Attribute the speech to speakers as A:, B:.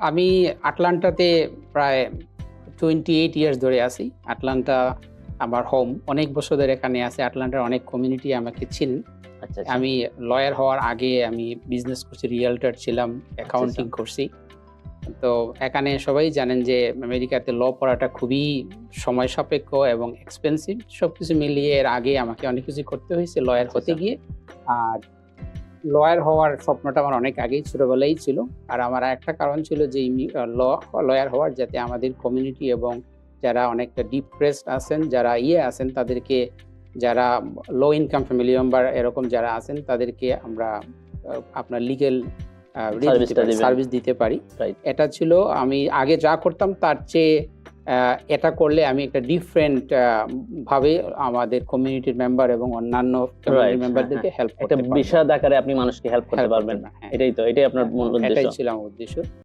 A: আমি আটলান্টাতে প্রায় 28 ইয়ার্স ধরে আছি। আটলান্টা আমার হোম। অনেক বছর ধরে এখানে আছি। আটলান্টার অনেক কমিউনিটি আমাকে চিনেন।
B: আচ্ছা,
A: আমি লয়ার হওয়ার আগে আমি বিজনেস করছি, রিয়েলটর ছিলাম, অ্যাকাউন্টিং করছি। তো এখানে সবাই জানেন যে আমেরিকাতে ল পড়াটা খুবই সময় সাপেক্ষ এবং এক্সপেন্সিভ। সবকিছু মিলিয়ে এর আগে আমাকে অনেক কিছু করতে হয়েছে লয়ার হতে গিয়ে। আর লয়ার হওয়ার স্বপ্নটা আমার অনেক আগেই ছোটবেলায় ছিল। আর আমার একটা কারণ ছিল যে লয়ার হওয়ার, যাতে আমাদের কমিউনিটি এবং যারা অনেকটা ডিপ্রেসড আছেন, যারা আছেন তাদেরকে, যারা লো ইনকাম ফ্যামিলি মেম্বার এরকম যারা আছেন তাদেরকে আমরা আপনার লিগ্যাল সার্ভিস দিতে পারি। এটা ছিল আমি আগে যা করতাম তার চেয়ে এটা করলে আমি একটা ডিফারেন্ট ভাবে আমাদের কমিউনিটির মেম্বার এবং অন্যান্য ফ্যামিলি মেম্বারদেরকে হেল্প করতে পারবো।
B: একটা বিশদ আকারে আপনি মানুষকে হেল্প করতে পারবেন। এটাই আপনার মূল উদ্দেশ্য।
A: এটাই ছিল আমার উদ্দেশ্য।